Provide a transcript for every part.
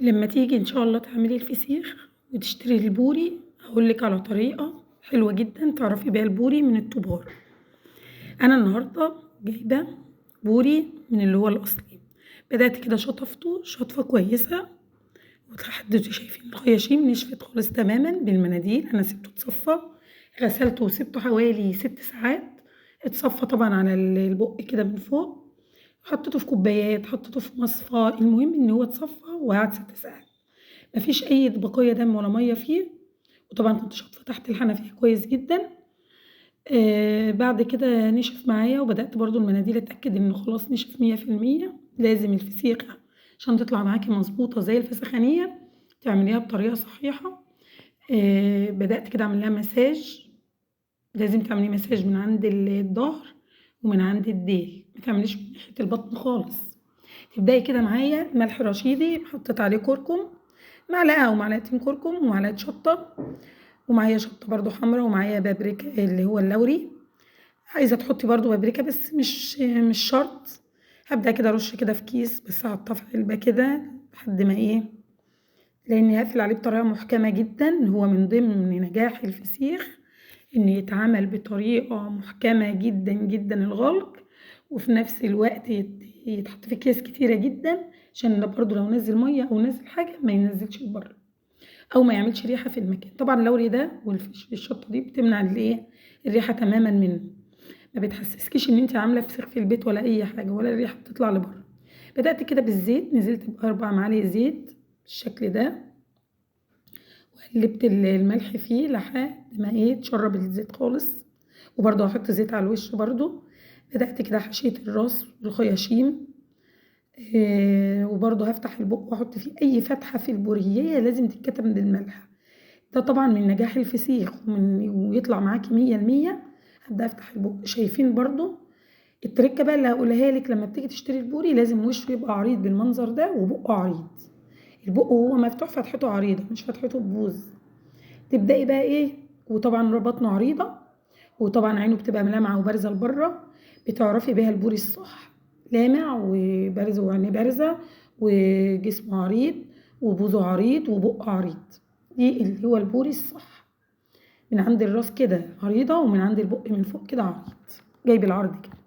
لما تيجي ان شاء الله تعملي الفسيخ وتشتري البوري، هقولك على طريقة حلوة جدا تعرفي بيها البوري من التبار. انا النهاردة جايبة بوري من اللي هو الاصلي. بدأت كده شطفته شطفة كويسة، ولحد شايفين الخياشيم نشفت خالص تماما بالمناديل. انا سبته اتصفى، غسلته وسبته حوالي 6 ساعات. اتصفى طبعا على البق كده من فوق، حطيته في كوبايات، حطيته في مصفى، المهم ان هو اتصفى وقعد 6 ساعات. مفيش اي بقايا دم ولا ميه فيه، وطبعا كنت شاطفه تحت الحنفيه كويس جدا. بعد كده نشف معايا، وبدات برضو المناديل اتاكد انه خلاص نشف 100%. لازم الفسيخ عشان تطلع معاكي مظبوطه زي الفسخانيه تعمليها بطريقه صحيحه. بدات كده اعمل لها مساج. لازم تعملي مساج من عند الظهر ومن عند الديل، ما تعمليش من ناحيه البطن خالص. تبدأي كده معايا ملح رشيدي، حطيت عليه كركم، معلقة أو معلقتين كركم ومعلقة شطة، ومعايا شطة برضو حمرا، ومعايا بابريكا اللي هو اللوري. عايزة تحطي برضو بابريكا بس مش شرط. هبدأ كده أرش كده في كيس، بس هحطها في علبة كده لحد ما لأني هقفل عليه بطريقة محكمة جدا. هو من ضمن نجاح الفسيخ إن يتعمل بطريقة محكمة جدا جدا الغلق، وفي نفس الوقت يتحط في أكياس كتيرة جدا، عشان برضو لو نزل مية أو نزل حاجة ما ينزلش لبره أو ما يعملش ريحة في المكان. طبعا اللوري ده والشطة دي بتمنع الريحة تماما منه، ما بتحسسكيش إن انت عاملة فسيخ في البيت ولا أي حاجة، ولا الريحة بتطلع لبره. بدأت كده بالزيت، نزلت ب4 معالق زيت بالشكل ده، وقلبت الملح فيه لحد ما تشرب الزيت خالص. وبرضه هحط زيت على الوش برضه. بدأت كده حشية الراس والخياشيم. وبرضه هفتح البق واحط فيه اي فتحة في البورية لازم تتكتم بالملح. ده طبعا من نجاح الفسيخ ويطلع معاكي 100%. هبدأ افتح البق. شايفين برضه التركة بقى اللي هقولها لك، لما بتيجي تشتري البوري لازم وشه يبقى عريض بالمنظر ده وبقه عريض. البق وهو مفتوح فتحته عريضة مش فتحته ببوز. تبدأي بقى وطبعا بطنه عريضة، وطبعا عينه بتبقى ملامعة وبارزة لبره. بتعرفي بيها البوري الصح، لامع وبارز وعينيه بارزة وجسمه عريض وبوزه عريض وبقه عريض. دي اللي هو البوري الصح. من عند الراس كده عريضة، ومن عند البق من فوق كده عريض، جاي بالعرض كده.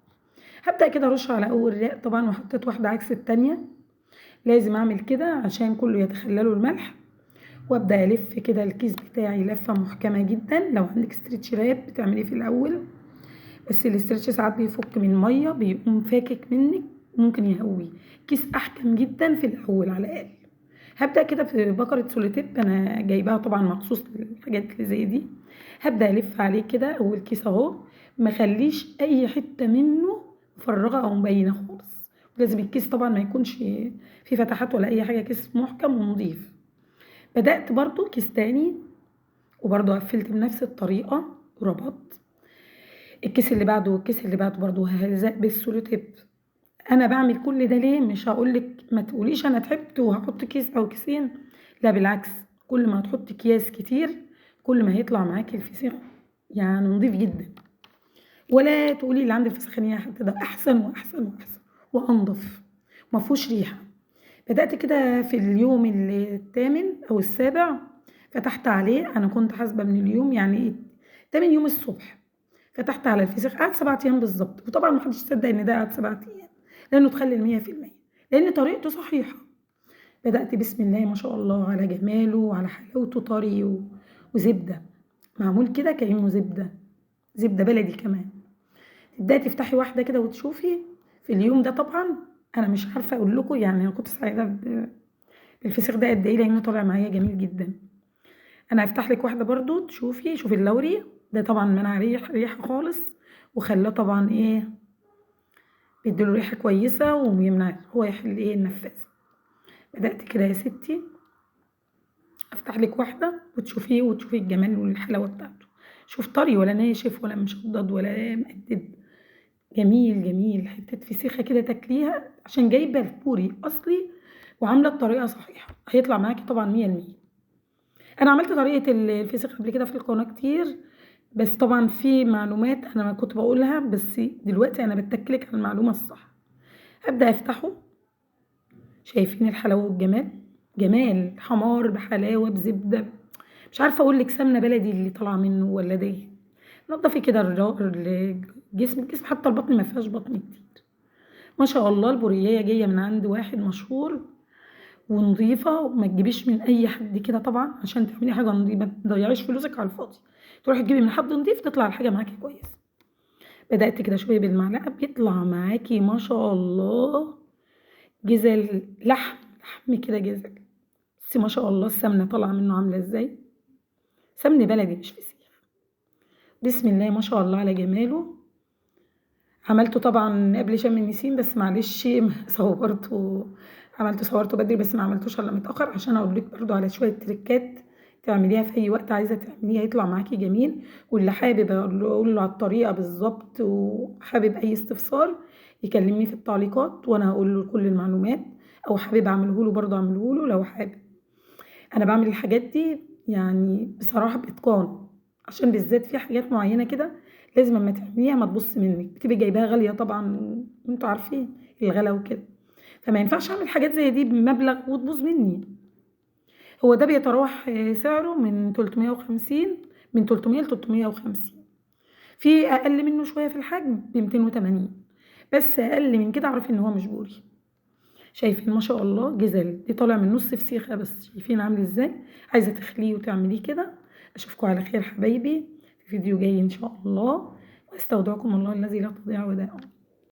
هبدأ كده ارش على اول رق طبعا، وحطيت واحدة عكس التانية. لازم اعمل كده عشان كله يتخلله الملح. وابدا الف كده الكيس بتاعي لفه محكمه جدا. لو عندك استرتشات بتعمليه في الاول، بس الاسترتش ساعات بيفك من الميه بيقوم فاكك منك، ممكن يهوي. كيس احكم جدا في الاول على الاقل. هبدا كده في بكره سوليتيب، انا جايباها طبعا مخصوص للحاجات اللي زي دي. هبدا الف عليه كده اول كيس اهو، مخليش اي حته منه مفرغه او مبينه خالص. لازم الكيس طبعا ما يكونش فيه فتحات ولا اي حاجه، كيس محكم ونضيف. بدأت برضو كيس تاني، وبرضو قفلت بنفس الطريقة وربطت. الكيس اللي بعده والكيس اللي بعده برضو هلزق بالسولوتيب. انا بعمل كل ده ليه؟ مش هقولك ما تقوليش انا تعبت وهحط كيس او كيسين، لا بالعكس. كل ما هتحطي اكياس كتير كل ما هيطلع معاكي الفسيخ يعني نضيف جدا. ولا تقولي اللي عند الفسخانية حتى ده احسن واحسن واحسن وانضف، مفهوش ريحة. بدأت كده في اليوم الثامن أو السابع، فتحت عليه. أنا كنت حاسبة من اليوم يعني تامن يوم الصبح فتحت على الفسيخ. قعد 7 أيام بالظبط، وطبعا محدش يصدق إن ده قعد 7 أيام، لأنه تخلل 100%، لأن طريقته صحيحة. بدأت بسم الله ما شاء الله على جماله وعلى حلاوته، طري وزبدة معمول كده كأنه زبدة بلدي كمان. تبدأي تفتحي واحدة كده وتشوفي في اليوم ده. طبعا أنا مش عارفة أقول لكم يعني أنا كنت سعيدة الفسيخ ده قد ايه، لانه طالع معايا جميل جدا. انا هفتح لك واحده برضو تشوفي. شوفي اللوري ده طبعا منع ريحه خالص، وخلاه طبعا بيديله ريحه كويسه ويمنع هو يحل النفاذ. بدات كده يا ستي افتح لك واحده وتشوفيه وتشوفي الجمال والحلاوه بتاعته. شوف طري ولا ناشف ولا مشدد ولا مقدد، جميل جميل. حته فسيخه كده تاكليها عشان جايبه البوري اصلي وعامله الطريقه صحيحه، هيطلع معاكي طبعا 100%. انا عملت طريقه الفسيخ قبل كده في القناه كتير، بس طبعا في معلومات انا ما كنت بقولها، بس دلوقتي انا بتكلك على المعلومه الصح. هبدا افتحه. شايفين الحلاوه والجمال جمال، حمار بحلاوة بزبدة، مش عارفة أقول لِك سمنة بلدي اللي طالعة منه والّا دهن. نضّفي كده الجسم حتى البطن ما فيهاش بطن كتير. ما شاء الله البورية جاية من عند واحد مشهور ونضيفة، وما تجيبيش من أي حد كده طبعًا عشان تعملي حاجة نضيفة، ما تضيّعيش فلوسِك على الفاضي، تروحي تجيبي من حد نضيف تطلع الحاجة معاكِ كويسة. بدأتِ كده شوية بالمعلقة بيطلع معاكِ ما شاء الله جِزل لحم كده جِزل. بُصّي ما شاء الله السمنة طالعة منه عاملة إزاي، سمن بلدي مش فسيخ. بسم الله ما شاء الله على جماله. عملته طبعًا قبل شم النسيم بس معلش صوّرته بدري بس ما عملتوش إلا متأخر عشان أقول لِك برضه على شوية تريكات تعمليها في أي وقت عايزة تعمليها يطلع معاكِ جميل، واللي حابب أقول له على الطريقة بالضبط وحابب أي استفسار يكلمني في التعليقات وأنا هاقول له كل المعلومات، أو حابب أعمله له برضه أعمله له لو حابب. أنا باعمل الحاجات دي يعني بصراحة بإتقان، عشان بالذات في حاجات معيّنة كده لازم أمّا تعمليها ما تبوظش منِّك، بتبقي جايباها غالية طبعًا وأنتم عارفين الغلا وكده، فما ينفعش أعمل حاجات زي دي بمبلغ وتبوظ منّي. هو ده بيتراوح سعره من 300 ل350، في أقل منّه شوية في الحجم ب280، بس أقل من كده اعرفي إن هو مش بوري. شايفين ما شاء الله جِزل، دي طالع من نُص فسيخة بس، شايفين عامل إزاي؟ عايزة تخليه وتعمليه كده. أشوفكم على خير حبايبي في فيديو جاي إن شاء الله، وأستودعكم الله الذي لا تضيع ودائعه.